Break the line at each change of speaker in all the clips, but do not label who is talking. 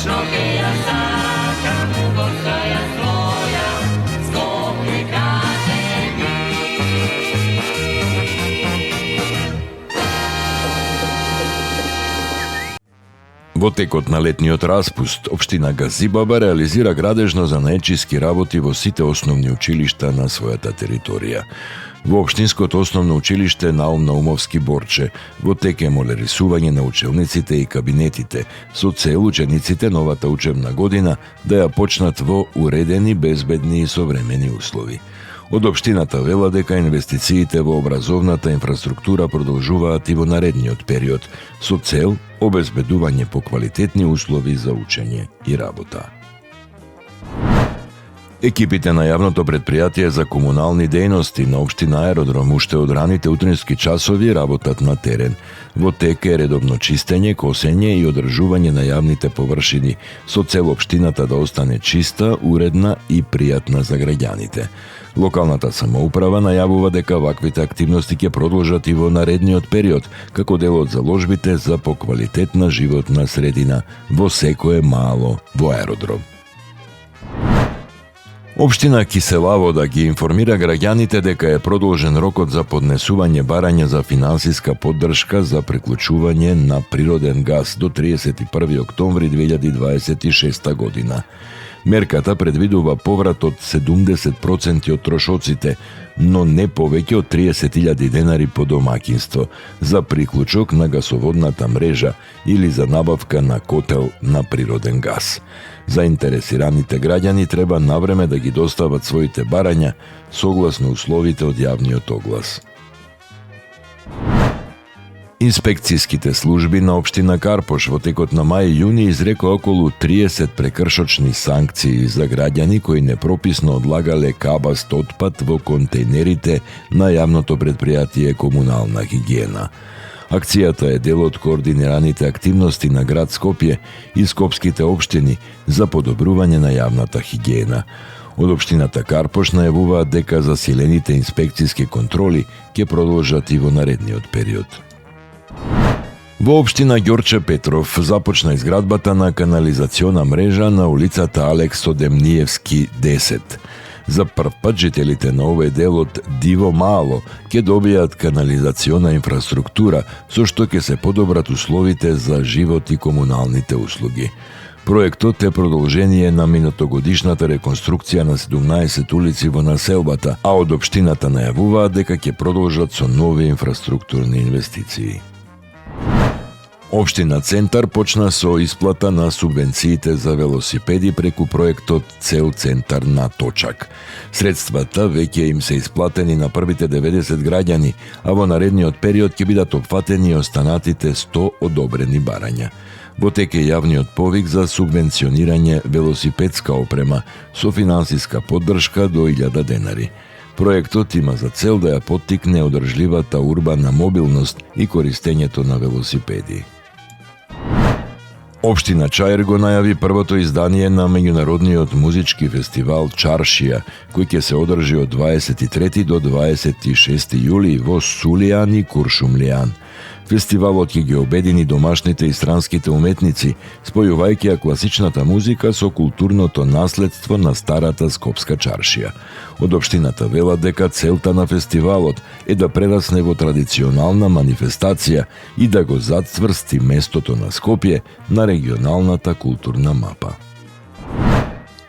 Вечно ке ја сакам, горка ја своја, Скопје каже ми.
Во текот на летниот распуст, општина Газибаба реализира градежно занаетчиски работи во сите основни училишта на својата територија. Во општинското основно училиште Наум Наумовски Борче, во тек е молерисување на учелниците и кабинетите, со цел учениците новата учебна година да ја почнат во уредени, безбедни и современи услови. Од општината вела дека инвестициите во образовната инфраструктура продолжуваат и во наредниот период, со цел обезбедување по квалитетни услови за учење и работа. Екипите на јавното претпријатие за комунални дејности на општина Аеродром уште од раните утрински часови работат на терен. Во тек е редовно чистење, косење и одржување на јавните површини, со цел општината да остане чиста, уредна и пријатна за граѓаните. Локалната самоуправа најавува дека ваквите активности ќе продолжат и во наредниот период, како дел од заложбите за поквалитетна животна средина во секое мало во Аеродром. Општина Киселавода ги информира граѓаните дека е продолжен рокот за поднесување барања за финансиска поддршка за приклучување на природен газ до 31 октомври 2026 година. Мерката предвидува поврат од 70% од трошоците, но не повеќе од 30.000 денари по домаќинство за приклучок на гасоводната мрежа или за набавка на котел на природен газ. Заинтересираните граѓани треба навреме да ги достават своите барања согласно условите од јавниот оглас. Инспекцијските служби на општина Карпош во текот на мај и јуни изрекоа околу 30 прекршочни санкции за граѓани кои непрописно одлагале кабаст отпад во контејнерите на јавното претпријатие Комунална хигиена. Акцијата е дел од координираните активности на град Скопје и скопските општини за подобрување на јавната хигиена. Од општината Карпош најавуваат дека засилените инспекцијски контроли ќе продолжат и во наредниот период. Во општина Ѓорче Петров започна изградбата на канализациона мрежа на улицата Алекс Стодемниевски 10. За прв пат жителите на овој дел од Диво Мало ќе добијат канализациона инфраструктура, со што ќе се подобрат условите за живот и комуналните услуги. Проектот е продолжение на минатогодишната реконструкција на 17 улици во населбата, а од општината најавуваат дека ќе продолжат со нови инфраструктурни инвестиции. Општина Центар почна со исплата на субвенциите за велосипеди преку проектот Цел Центар на точак. Средствата веќе им се исплатени на првите 90 граѓани, а во наредниот период ќе бидат опфатени и останатите 100 одобрени барања. Во тек е јавниот повик за субвенционирање велосипедска опрема со финансиска поддршка до 1000 денари. Проектот има за цел да ја поттикне одржливата урбана мобилност и користењето на велосипеди. Општина Чаир го најави првото издание на меѓународниот музички фестивал Чаршија, кој ќе се одржи од 23 до 26 јули во Сулијан и Куршумлијан. Фестивалот ќе ги обедини домашните и странските уметници, спојувајќи ја класичната музика со културното наследство на старата скопска чаршија. Од општината велат дека целта на фестивалот е да прерасне во традиционална манифестација и да го зацврсти местото на Скопје на регионалната културна мапа.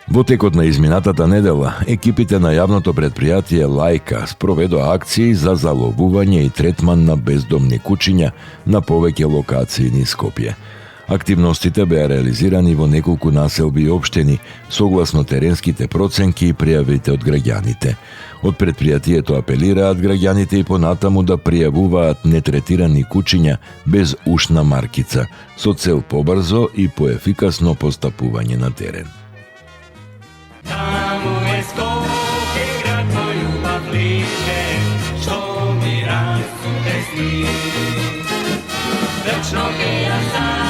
Во текот на изминатата недела, екипите на јавното претпријатие Лајка спроведоа акции за заловување и третман на бездомни кучиња на повеќе локации низ Скопје. Активностите беа реализирани во неколку населби и општини, согласно теренските проценки и пријавите од граѓаните. Од претпријатието апелираат граѓаните и понатаму да пријавуваат нетретирани кучиња без ушна маркица, со цел побрзо и поефикасно постапување на терен.
Таму е Скопје, град мој љубав лише, што ми расте сни. Вечно ке ја